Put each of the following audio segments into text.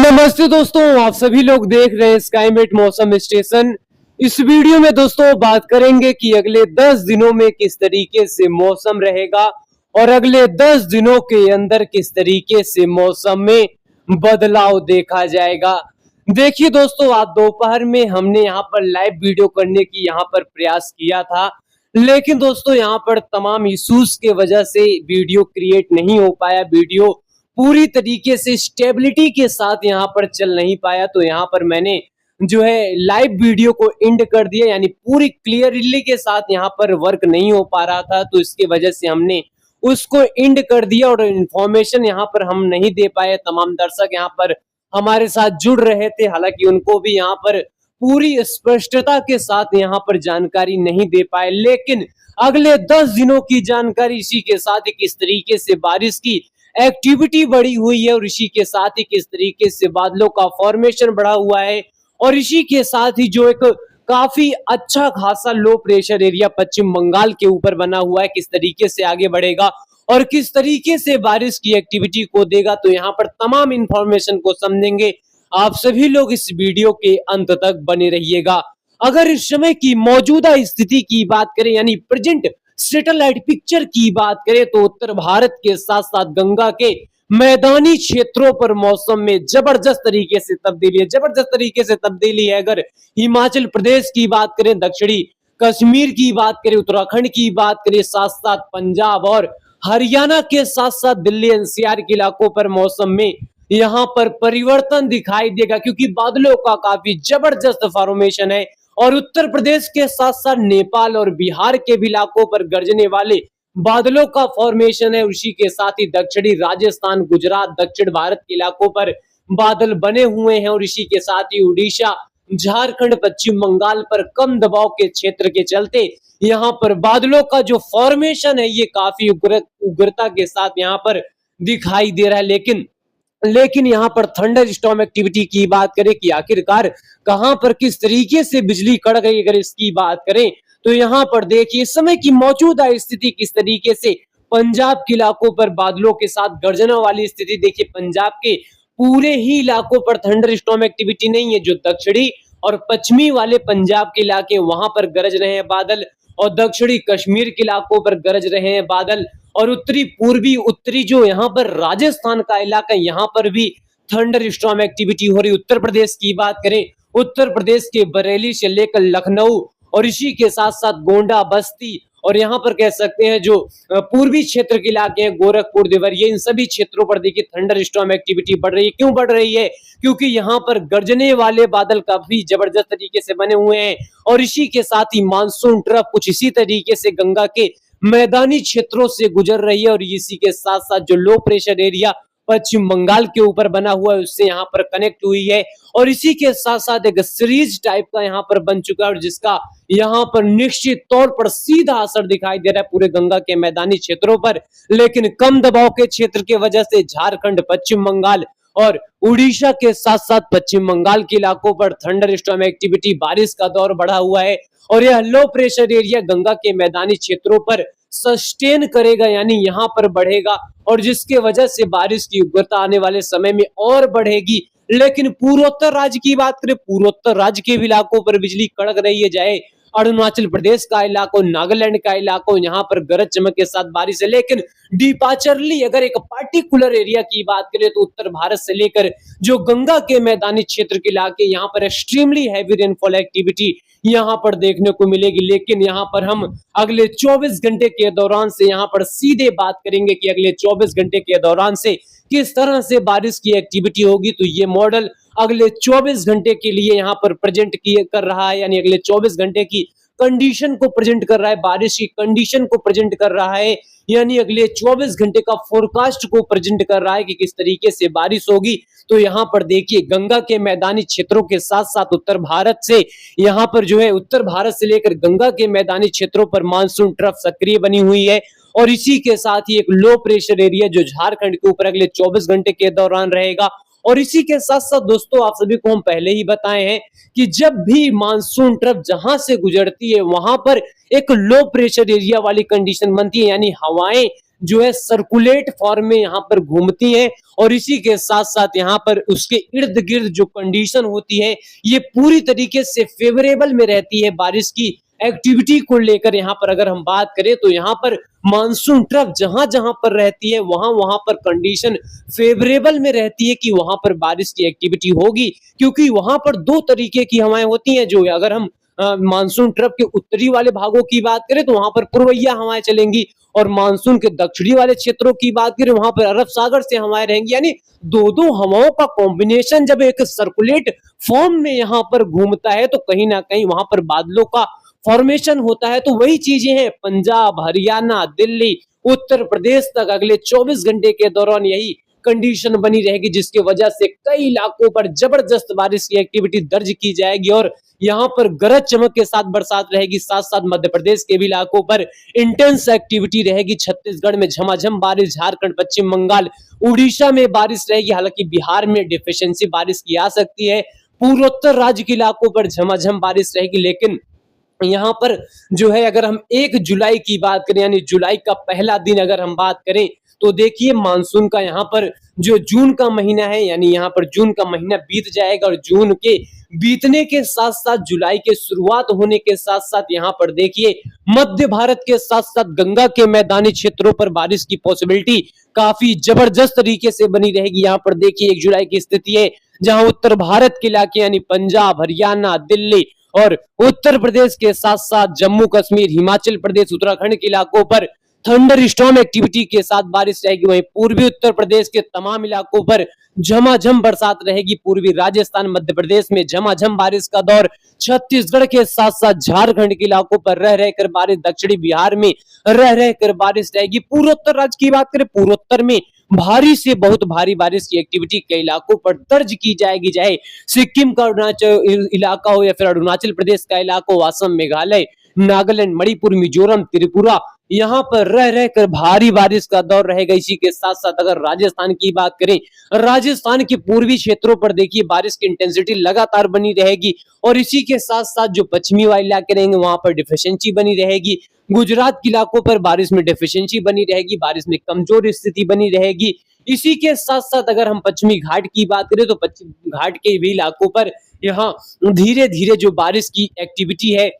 नमस्ते दोस्तों, आप सभी लोग देख रहे हैं स्काईमेट मौसम स्टेशन। इस वीडियो में दोस्तों बात करेंगे कि अगले 10 दिनों में किस तरीके से मौसम रहेगा और अगले 10 दिनों के अंदर किस तरीके से मौसम में बदलाव देखा जाएगा। देखिए दोस्तों, आज दोपहर में हमने यहाँ पर लाइव वीडियो करने की यहाँ पर प्रयास किया था, लेकिन दोस्तों यहाँ पर तमाम इश्यूज के वजह से वीडियो क्रिएट नहीं हो पाया। वीडियो पूरी तरीके से स्टेबिलिटी के साथ यहाँ पर चल नहीं पाया, तो यहाँ पर मैंने जो है लाइव वीडियो को एंड कर दिया, यानी पूरी क्लियरली के साथ यहाँ पर वर्क नहीं हो पा रहा था, तो इसकी वजह से हमने उसको एंड कर दिया और इंफॉर्मेशन यहाँ पर हम नहीं दे पाए। तमाम दर्शक यहाँ पर हमारे साथ जुड़ रहे थे, हालांकि उनको भी यहाँ पर पूरी स्पष्टता के साथ यहाँ पर जानकारी नहीं दे पाए, लेकिन अगले 10 दिनों की जानकारी, इसी के साथ ही किस तरीके से बारिश की एक्टिविटी बढ़ी हुई है और इसी के साथ ही किस तरीके से बादलों का फॉर्मेशन बढ़ा हुआ है, और इसी के साथ ही जो एक काफी अच्छा खासा लो प्रेशर एरिया पश्चिम बंगाल के ऊपर बना हुआ है, किस तरीके से आगे बढ़ेगा और किस तरीके से बारिश की एक्टिविटी को देगा, तो यहाँ पर तमाम इंफॉर्मेशन को समझेंगे। आप सभी लोग इस वीडियो के अंत तक बने रहिएगा। अगर इस समय की मौजूदा स्थिति की बात करें, यानी प्रेजेंट सैटेलाइट पिक्चर की बात करें, तो उत्तर भारत के साथ साथ गंगा के मैदानी क्षेत्रों पर मौसम में जबरदस्त तरीके से तब्दीली है। अगर हिमाचल प्रदेश की बात करें, दक्षिणी कश्मीर की बात करें, उत्तराखंड की बात करें, साथ साथ पंजाब और हरियाणा के साथ साथ दिल्ली एनसीआर के इलाकों पर मौसम में यहाँ पर परिवर्तन दिखाई देगा, क्योंकि बादलों का काफी जबरदस्त फॉर्मेशन है और उत्तर प्रदेश के साथ साथ नेपाल और बिहार के भी इलाकों पर गरजने वाले बादलों का फॉर्मेशन है। उसी के साथ ही दक्षिणी राजस्थान, गुजरात, दक्षिण भारत के इलाकों पर बादल बने हुए हैं और इसी के साथ ही उड़ीसा, झारखंड, पश्चिम बंगाल पर कम दबाव के क्षेत्र के चलते यहाँ पर बादलों का जो फॉर्मेशन है ये काफी उग्रता के साथ यहाँ पर दिखाई दे रहा है। लेकिन यहाँ पर थंडर स्टॉर्म एक्टिविटी की बात करें कि आखिरकार कहां पर किस तरीके से बिजली कड़ गई, अगर इसकी बात करें तो यहाँ पर देखिए इस समय की मौजूदा स्थिति किस तरीके से पंजाब के इलाकों पर बादलों के साथ गर्जना वाली स्थिति। देखिए पंजाब के पूरे ही इलाकों पर थंडर स्टॉर्म एक्टिविटी नहीं है, जो दक्षिणी और पश्चिमी वाले पंजाब के इलाके वहां पर गरज रहे हैं बादल, और दक्षिणी कश्मीर के इलाकों पर गरज रहे हैं बादल, और उत्तरी पूर्वी उत्तरी जो यहाँ पर राजस्थान का इलाका है यहाँ पर भी थंडर स्टॉर्म एक्टिविटी हो रही। उत्तर प्रदेश की बात करें, उत्तर प्रदेश के बरेली से लेकर लखनऊ और इसी के साथ साथ गोंडा, बस्ती और यहाँ पर कह सकते हैं जो पूर्वी क्षेत्र के इलाके हैं, गोरखपुर, देवरिया, इन सभी क्षेत्रों पर देखिए थंडर स्टॉर्म एक्टिविटी बढ़ रही है। क्यों बढ़ रही है? क्योंकि यहाँ पर गरजने वाले बादल काफी जबरदस्त तरीके से बने हुए हैं और इसी के साथ ही मानसून ट्रफ कुछ इसी तरीके से गंगा के मैदानी क्षेत्रों से गुजर रही है और इसी के साथ साथ जो लो प्रेशर एरिया पश्चिम बंगाल के ऊपर बना हुआ है उससे यहाँ पर कनेक्ट हुई है और इसी के साथ साथ एक सीरीज टाइप का यहाँ पर बन चुका है और जिसका यहाँ पर निश्चित तौर पर सीधा असर दिखाई दे रहा है पूरे गंगा के मैदानी क्षेत्रों पर। लेकिन कम दबाव के क्षेत्र की वजह से झारखंड, पश्चिम बंगाल और उड़ीसा के साथ साथ पश्चिम बंगाल के इलाकों पर थंडर स्टॉर्म एक्टिविटी, बारिश का दौर बढ़ा हुआ है और यह लो प्रेशर एरिया गंगा के मैदानी क्षेत्रों पर सस्टेन करेगा, यानी यहाँ पर बढ़ेगा और जिसके वजह से बारिश की उग्रता आने वाले समय में और बढ़ेगी। लेकिन पूर्वोत्तर राज्य की बात करें, पूर्वोत्तर राज्य के इलाकों पर बिजली कड़क रही है, चाहे अरुणाचल प्रदेश का इलाकों, नागालैंड का इलाकों, यहाँ पर गरज चमक के साथ बारिश है। लेकिन डिपार्चरली अगर एक पार्टिकुलर एरिया की बात करें तो उत्तर भारत से लेकर जो गंगा के मैदानी क्षेत्र के इलाके, यहाँ पर एक्सट्रीमली हैवी रेनफॉल एक्टिविटी यहाँ पर देखने को मिलेगी। लेकिन यहाँ पर हम अगले 24 घंटे के दौरान से यहाँ पर सीधे बात करेंगे कि अगले 24 घंटे के दौरान से किस तरह से बारिश की एक्टिविटी होगी। तो ये मॉडल अगले 24 घंटे के लिए यहाँ पर प्रेजेंट कर रहा है, यानी अगले 24 घंटे की कंडीशन को प्रेजेंट कर रहा है, बारिश की कंडीशन को प्रेजेंट कर रहा है, यानी अगले 24 घंटे का फोरकास्ट को प्रेजेंट कर रहा है कि किस तरीके से बारिश होगी। तो यहाँ पर देखिए गंगा के मैदानी क्षेत्रों के साथ साथ उत्तर भारत से यहाँ पर जो है उत्तर भारत से लेकर गंगा के मैदानी क्षेत्रों पर मानसून ट्रफ सक्रिय बनी हुई है और इसी के साथ ही एक लो प्रेशर एरिया जो झारखंड के ऊपर अगले 24 घंटे के दौरान रहेगा। और इसी के साथ साथ दोस्तों आप सभी को हम पहले ही बताए हैं कि जब भी मानसून ट्रफ जहां से गुजरती है वहां पर एक लो प्रेशर एरिया वाली कंडीशन बनती है, यानी हवाएं जो है सर्कुलेट फॉर्म में यहाँ पर घूमती है, और इसी के साथ साथ यहाँ पर उसके इर्द गिर्द जो कंडीशन होती है ये पूरी तरीके से फेवरेबल में रहती है बारिश की एक्टिविटी को लेकर। यहाँ पर अगर हम बात करें तो यहाँ पर मानसून ट्रफ जहां जहां पर रहती है वहां वहां पर कंडीशन फेवरेबल में रहती है कि वहां पर बारिश की एक्टिविटी होगी, क्योंकि वहां पर दो तरीके की हवाएं होती हैं। जो अगर हम मानसून ट्रफ के उत्तरी वाले भागों की बात करें तो वहां पर पूर्वइया हवाएं चलेंगी, और मानसून के दक्षिणी वाले क्षेत्रों की बात करें वहां पर अरब सागर से हवाएं रहेंगी। यानी दो दो हवाओं का कॉम्बिनेशन जब एक सर्कुलेट फॉर्म में यहाँ पर घूमता है तो कहीं ना कहीं वहां पर बादलों का फॉर्मेशन होता है। तो वही चीजें हैं पंजाब, हरियाणा, दिल्ली, उत्तर प्रदेश तक अगले 24 घंटे के दौरान यही कंडीशन बनी रहेगी, जिसकी वजह से कई इलाकों पर जबरदस्त बारिश की एक्टिविटी दर्ज की जाएगी और यहाँ पर गरज चमक के साथ बरसात रहेगी। साथ साथ मध्य प्रदेश के भी इलाकों पर इंटेंस एक्टिविटी रहेगी। छत्तीसगढ़ में झमाझम बारिश, झारखंड, पश्चिम बंगाल, उड़ीसा में बारिश रहेगी। हालांकि बिहार में डिफिशियंसी बारिश की आ सकती है। पूर्वोत्तर राज्य के इलाकों पर झमाझम बारिश रहेगी। लेकिन यहाँ पर जो है अगर हम 1 जुलाई की बात करें, यानी जुलाई का पहला दिन अगर हम बात करें तो देखिए मानसून का यहाँ पर जो जून का महीना है, यानी यहाँ पर जून का महीना बीत जाएगा, और जून के बीतने के साथ साथ जुलाई के शुरुआत होने के साथ साथ यहाँ पर देखिए मध्य भारत के साथ साथ गंगा के मैदानी क्षेत्रों पर बारिश की पॉसिबिलिटी काफी जबरदस्त तरीके से बनी रहेगी। यहाँ पर देखिए 1 जुलाई की स्थिति है जहां उत्तर भारत के इलाके यानी पंजाब, हरियाणा, दिल्ली और उत्तर प्रदेश के साथ साथ जम्मू कश्मीर, हिमाचल प्रदेश, उत्तराखंड के इलाकों पर थंडर स्टॉर्म एक्टिविटी के साथ बारिश रहेगी। वहीं पूर्वी उत्तर प्रदेश के तमाम इलाकों पर झमाझम बरसात रहेगी। पूर्वी राजस्थान, मध्य प्रदेश में झमाझम बारिश का दौर, छत्तीसगढ़ के साथ साथ झारखंड के इलाकों पर रह रहकर बारिश, दक्षिणी बिहार में रह रहकर बारिश रहेगी। पूर्वोत्तर राज्य की बात करें, पूर्वोत्तर में भारी से बहुत भारी बारिश की एक्टिविटी कई इलाकों पर दर्ज की जाएगी, चाहे सिक्किम का अरुणाचल इलाका हो या फिर अरुणाचल प्रदेश का इलाका हो, असम, मेघालय, नागालैंड, मणिपुर, मिजोरम, त्रिपुरा, यहाँ पर रह रहकर भारी बारिश का दौर रहेगा। इसी के साथ साथ अगर राजस्थान की बात करें, राजस्थान के पूर्वी क्षेत्रों पर देखिए बारिश की इंटेंसिटी लगातार बनी रहेगी, और इसी के साथ साथ जो पश्चिमी वाले इलाके रहेंगे वहां पर डिफिशियंसी बनी रहेगी। गुजरात के इलाकों पर बारिश में डिफिशियंसी बनी रहेगी, बारिश में कमजोर स्थिति बनी रहेगी। इसी के साथ साथ अगर हम पश्चिमी घाट की बात करें तो पश्चिम घाट के भी इलाकों पर यहाँ धीरे धीरे जो बारिश की एक्टिविटी है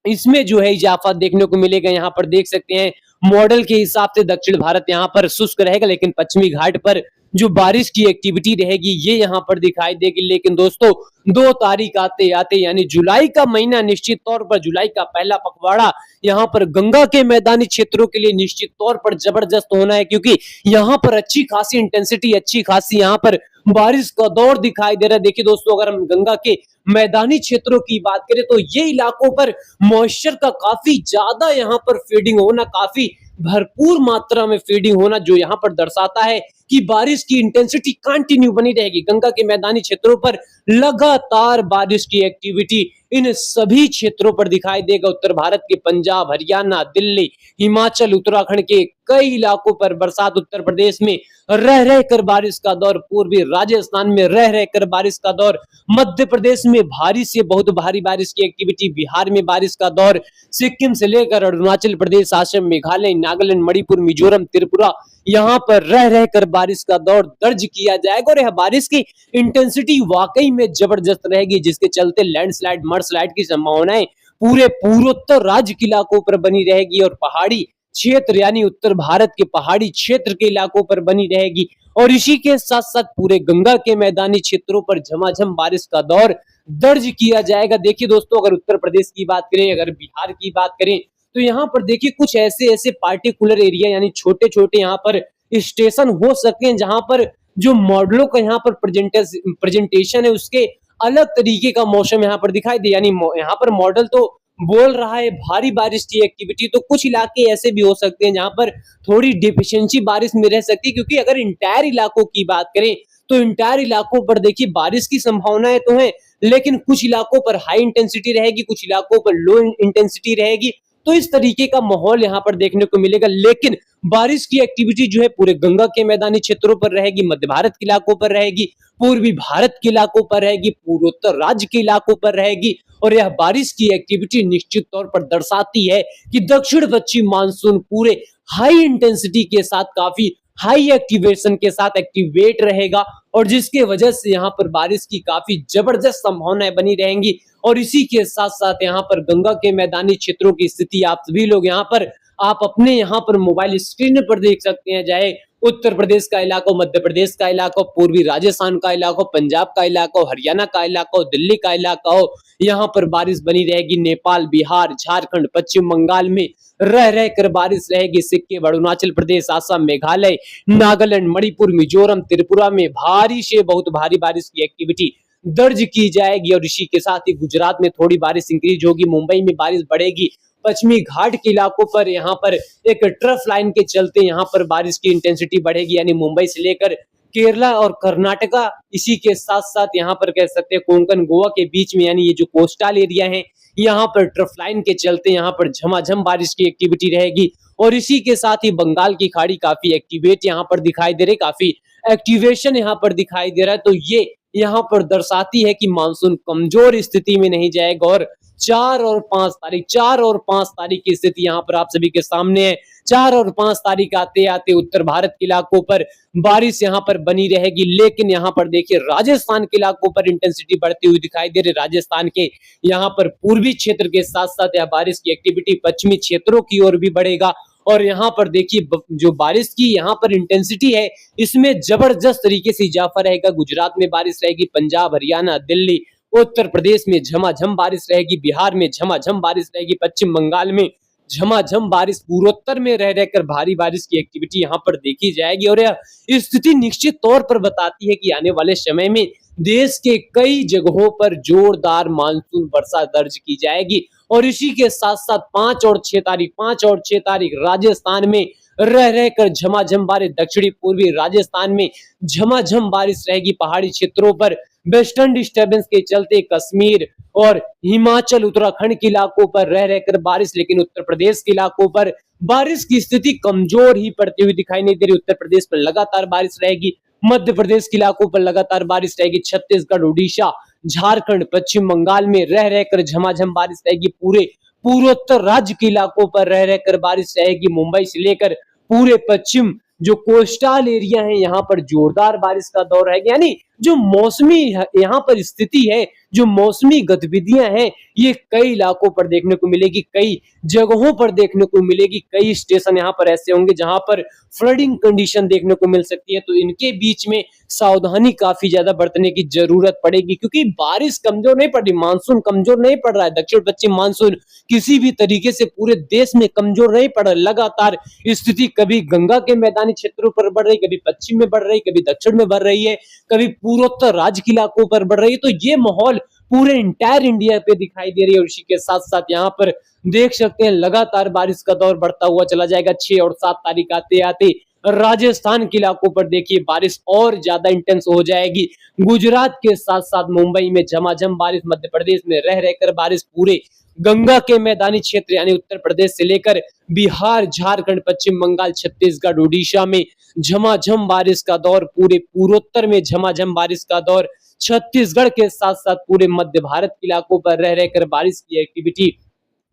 इसमें जो है इजाफा देखने को मिलेगा। यहाँ पर देख सकते हैं मॉडल के हिसाब से दक्षिण भारत यहाँ पर शुष्क रहेगा, लेकिन पश्चिमी घाट पर जो बारिश की एक्टिविटी रहेगी ये यहाँ पर दिखाई देगी। लेकिन दोस्तों 2 तारीख आते आते यानी जुलाई का महीना निश्चित तौर पर, जुलाई का पहला पखवाड़ा यहाँ पर गंगा के मैदानी क्षेत्रों के लिए निश्चित तौर पर जबरदस्त होना है, क्योंकि यहाँ पर अच्छी खासी इंटेंसिटी, अच्छी खासी यहाँ पर बारिश का दौर दिखाई दे रहा है। देखिए दोस्तों, अगर हम गंगा के मैदानी क्षेत्रों की बात करें तो ये इलाकों पर मॉइस्चर का काफी ज्यादा यहाँ पर फीडिंग होना, काफी भरपूर मात्रा में फीडिंग होना, जो यहाँ पर दर्शाता है कि बारिश की इंटेंसिटी कंटिन्यू बनी रहेगी। गंगा के मैदानी क्षेत्रों पर लगातार बारिश की एक्टिविटी इन सभी क्षेत्रों पर दिखाई देगा। उत्तर भारत के पंजाब, हरियाणा, दिल्ली, हिमाचल, उत्तराखंड के कई इलाकों पर बरसात, उत्तर प्रदेश में रह रहकर बारिश का दौर, पूर्वी राजस्थान में रह रहकर बारिश का दौर, मध्य प्रदेश में भारी से बहुत भारी बारिश की एक्टिविटी, बिहार में बारिश का दौर, सिक्किम से लेकर अरुणाचल प्रदेश, असम, मेघालय, नागालैंड, मणिपुर, मिजोरम, त्रिपुरा, यहाँ पर रह रहकर बारिश का दौर दर्ज किया जाएगा। और यह बारिश की इंटेंसिटी वाकई में जबरदस्त रहेगी, जिसके चलते लैंडस्लाइड, मडस्लाइड की संभावनाएं पूरे पूर्वोत्तर राज्य के इलाकों पर बनी रहेगी, और पहाड़ी क्षेत्र यानी उत्तर भारत के पहाड़ी क्षेत्र के इलाकों पर बनी रहेगी। और इसी के साथ साथ पूरे गंगा के मैदानी क्षेत्रों पर झमाझम बारिश का दौर दर्ज किया जाएगा। देखिए दोस्तों, अगर उत्तर प्रदेश की बात करें, अगर बिहार की बात करें तो यहाँ पर देखिए कुछ ऐसे ऐसे पार्टिकुलर एरिया यानी छोटे छोटे यहाँ पर स्टेशन हो सकते हैं जहां पर जो मॉडलों का यहाँ पर प्रेजेंटेशन है उसके अलग तरीके का मौसम यहाँ पर दिखाई दे। यानी यहाँ पर मॉडल तो बोल रहा है भारी बारिश की एक्टिविटी, तो कुछ इलाके ऐसे भी हो सकते हैं जहां पर थोड़ी डिफिशियंसी बारिश में रह सकती है, क्योंकि अगर इंटायर इलाकों की बात करें तो इंटायर इलाकों पर देखिए बारिश की संभावनाएं तो है, लेकिन कुछ इलाकों पर हाई इंटेंसिटी रहेगी, कुछ इलाकों पर लो इंटेंसिटी रहेगी। तो इस तरीके का माहौल यहाँ पर देखने को मिलेगा। लेकिन बारिश की एक्टिविटी जो है पूरे गंगा के मैदानी क्षेत्रों पर रहेगी, मध्य भारत के इलाकों पर रहेगी, पूर्वी भारत के इलाकों पर रहेगी, पूर्वोत्तर राज्य के इलाकों पर रहेगी। और यह बारिश की एक्टिविटी निश्चित तौर पर दर्शाती है कि दक्षिण पश्चिम मानसून पूरे हाई इंटेंसिटी के साथ, काफी हाई एक्टिवेशन के साथ एक्टिवेट रहेगा और जिसके वजह से यहाँ पर बारिश की काफी जबरदस्त संभावनाएं बनी रहेंगी। और इसी के साथ साथ यहाँ पर गंगा के मैदानी क्षेत्रों की स्थिति आप सभी लोग यहाँ पर आप अपने यहाँ पर मोबाइल स्क्रीन पर देख सकते हैं, चाहे उत्तर प्रदेश का इलाका, मध्य प्रदेश का इलाका, पूर्वी राजस्थान का इलाका, पंजाब का इलाका, हरियाणा का इलाका, दिल्ली का इलाका हो, यहाँ पर बारिश बनी रहेगी। नेपाल, बिहार, झारखंड, पश्चिम बंगाल में रह रहकर बारिश रहेगी। सिक्किम, अरुणाचल प्रदेश, असम, मेघालय, नागालैंड, मणिपुर, मिजोरम, त्रिपुरा में भारी से बहुत भारी बारिश की एक्टिविटी दर्ज की जाएगी। और इसी के साथ ही गुजरात में थोड़ी बारिश इंक्रीज होगी, मुंबई में बारिश बढ़ेगी। पश्चिमी घाट के इलाकों पर यहाँ पर एक ट्रफ लाइन के चलते यहाँ पर बारिश की इंटेंसिटी बढ़ेगी, यानी मुंबई से लेकर केरला और कर्नाटका, इसी के साथ साथ यहाँ पर कह सकते हैं कोंकण, गोवा के बीच में, यानी ये जो कोस्टल एरिया है, यहाँ पर ट्रफ लाइन के चलते यहाँ पर झमाझम बारिश की एक्टिविटी रहेगी। और इसी के साथ ही बंगाल की खाड़ी काफी एक्टिवेट यहाँ पर दिखाई दे रही, काफी एक्टिवेशन यहाँ पर दिखाई दे रहा है। तो ये यहाँ पर दर्शाती है कि मानसून कमजोर स्थिति में नहीं जाएगा। और 4 और 5 तारीख की स्थिति यहाँ पर आप सभी के सामने है। 4 और 5 तारीख आते आते उत्तर भारत के इलाकों पर बारिश यहाँ पर बनी रहेगी, लेकिन यहाँ पर देखिए राजस्थान के इलाकों पर इंटेंसिटी बढ़ती हुई दिखाई दे रही। राजस्थान के यहाँ पर पूर्वी क्षेत्र के साथ साथ यह बारिश की एक्टिविटी पश्चिमी क्षेत्रों की ओर भी बढ़ेगा। और यहाँ पर देखिए जो बारिश की यहाँ पर इंटेंसिटी है, इसमें जबरदस्त तरीके से इजाफा रहेगा। गुजरात में बारिश रहेगी, पंजाब, हरियाणा, दिल्ली, उत्तर प्रदेश में झमाझम बारिश रहेगी, बिहार में झमाझम बारिश रहेगी, पश्चिम बंगाल में झमाझम बारिश, पूर्वोत्तर में रह रहकर भारी बारिश की एक्टिविटी यहाँ पर देखी जाएगी। और यह स्थिति निश्चित तौर पर बताती है कि आने वाले समय में देश के कई जगहों पर जोरदार मानसून वर्षा दर्ज की जाएगी। और इसी के साथ साथ 5 और 6 तारीख राजस्थान में रह रहकर झमाझम बारिश, दक्षिणी पूर्वी राजस्थान में झमाझम बारिश रहेगी। पहाड़ी क्षेत्रों पर वेस्टर्न डिस्टर्बेंस के चलते कश्मीर और हिमाचल, उत्तराखंड के इलाकों पर रह रहकर बारिश, लेकिन उत्तर प्रदेश के इलाकों पर बारिश की स्थिति कमजोर ही पड़ती हुई दिखाई नहीं दे रही। उत्तर प्रदेश पर लगातार बारिश रहेगी, मध्य प्रदेश के इलाकों पर लगातार बारिश रहेगी, छत्तीसगढ़, उड़ीसा, झारखंड, पश्चिम बंगाल में रह रहकर झमाझम बारिश रहेगी। पूरे पूर्वोत्तर राज्य के इलाकों पर रह रहकर बारिश रहेगी। मुंबई से लेकर पूरे पश्चिम जो कोस्टल एरिया है, यहाँ पर जोरदार बारिश का दौर है। यानी जो मौसमी यहाँ पर स्थिति है, जो मौसमी गतिविधियां हैं, ये कई इलाकों पर देखने को मिलेगी, कई जगहों पर देखने को मिलेगी। कई स्टेशन यहाँ पर ऐसे होंगे जहां पर फ्लडिंग कंडीशन देखने को मिल सकती है। तो इनके बीच में सावधानी काफी ज्यादा बरतने की जरूरत पड़ेगी, क्योंकि बारिश कमजोर नहीं पड़ रही, मानसून कमजोर नहीं पड़ रहा है। दक्षिण पश्चिम मानसून किसी भी तरीके से पूरे देश में कमजोर नहीं पड़ रहा। लगातार स्थिति कभी गंगा के मैदानी क्षेत्रों पर बढ़ रही, कभी पश्चिम में बढ़ रही, कभी दक्षिण में बढ़ रही है, कभी पूर्वोत्तर राज्य के इलाकों पर बढ़ रही है। तो ये माहौल पूरे इंटायर इंडिया पे दिखाई दे रही है। और इसी के साथ साथ यहाँ पर देख सकते हैं लगातार बारिश का दौर बढ़ता हुआ चला जाएगा। 6 और 7 तारीख आते आते राजस्थान के इलाकों पर देखिए बारिश और ज्यादा इंटेंस हो जाएगी। गुजरात के साथ साथ मुंबई में झमाझम बारिश, मध्य प्रदेश में रह रहकर बारिश, पूरे गंगा के मैदानी क्षेत्र यानी उत्तर प्रदेश से लेकर बिहार, झारखंड, पश्चिम बंगाल, छत्तीसगढ़, उड़ीसा में झमाझम बारिश का दौर, पूरे पूर्वोत्तर में झमाझम बारिश का दौर, छत्तीसगढ़ के साथ साथ पूरे मध्य भारत के इलाकों पर रह रहकर बारिश की एक्टिविटी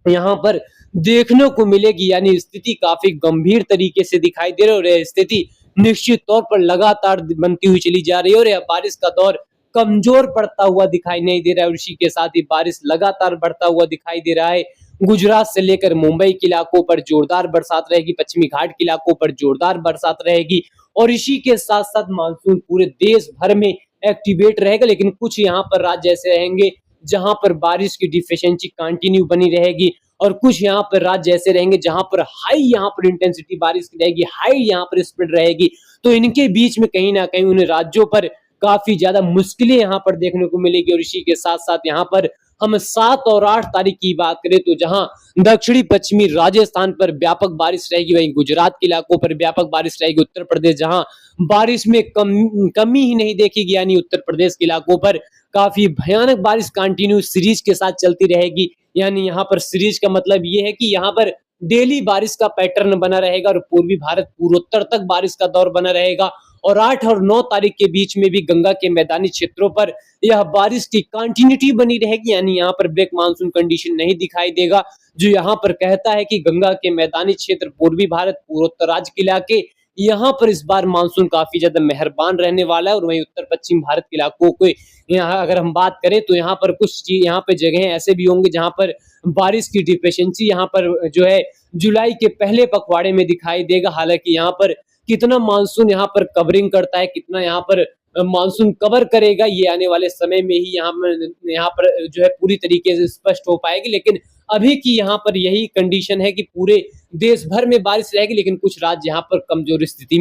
यहाँ पर देखने को मिलेगी। यानी स्थिति काफी गंभीर तरीके से दिखाई दे रही है और यह स्थिति निश्चित तौर पर लगातार बनती हुई चली जा रही है। और यह बारिश का दौर कमजोर पड़ता हुआ दिखाई नहीं दे रहा है। और इसी के साथ ही बारिश लगातार बढ़ता हुआ दिखाई दे रहा है। गुजरात से लेकर मुंबई के इलाकों पर जोरदार बरसात रहेगी, पश्चिमी घाट के इलाकों पर जोरदार बरसात रहेगी। और इसी के साथ साथ मानसून पूरे देश भर में एक्टिवेट रहेगा, लेकिन कुछ यहाँ पर राज्य ऐसे रहेंगे जहां पर बारिश की डिफिशियंसी कंटिन्यू बनी रहेगी, और कुछ यहाँ पर राज्य ऐसे रहेंगे जहां पर हाई यहाँ पर इंटेंसिटी बारिश की रहेगी, हाई यहाँ पर स्पीड रहेगी। तो इनके बीच में कहीं ना कहीं उन राज्यों पर काफी ज्यादा मुश्किलें यहाँ पर देखने को मिलेगी। और इसी के साथ साथ यहाँ पर हम 7 और 8 तारीख की बात करें तो जहां दक्षिणी पश्चिमी राजस्थान पर व्यापक बारिश रहेगी, वहीं गुजरात के इलाकों पर व्यापक बारिश रहेगी। उत्तर प्रदेश जहां बारिश में कमी ही नहीं देखेगी, यानी उत्तर प्रदेश के इलाकों पर काफी भयानक बारिश कंटिन्यू सीरीज के साथ चलती रहेगी। यानी यहाँ पर सीरीज का मतलब ये है कि यहाँ पर डेली बारिश का पैटर्न बना रहेगा और पूर्वी भारत पूर्वोत्तर तक बारिश का दौर बना रहेगा। और 8 और 9 तारीख के बीच में भी गंगा के मैदानी क्षेत्रों पर यह बारिश की कंटिन्यूटी बनी रहेगी, यानी यहाँ पर ब्रेक मानसून कंडीशन नहीं दिखाई देगा, जो यहाँ पर कहता है कि गंगा के मैदानी क्षेत्र, पूर्वी भारत, पूर्वोत्तर राज्य के इलाके, यहाँ पर इस बार मानसून काफी ज्यादा मेहरबान रहने वाला है। और वहीं उत्तर पश्चिम भारत के इलाकों को यहाँ अगर हम बात करें तो यहाँ पर कुछ यहाँ पे जगह ऐसे भी होंगे जहाँ पर बारिश की डिफिशियंसी यहाँ पर जो है जुलाई के पहले पखवाड़े में दिखाई देगा। हालांकि यहाँ पर कितना मानसून यहाँ पर कवरिंग करता है, कितना यहाँ पर मानसून कवर करेगा, ये आने वाले समय में ही यहाँ पर जो है पूरी तरीके से स्पष्ट हो पाएगी। लेकिन अभी की यहाँ पर यही कंडीशन है कि पूरे देश भर में बारिश रहेगी, लेकिन कुछ राज्य यहाँ पर कमजोर स्थिति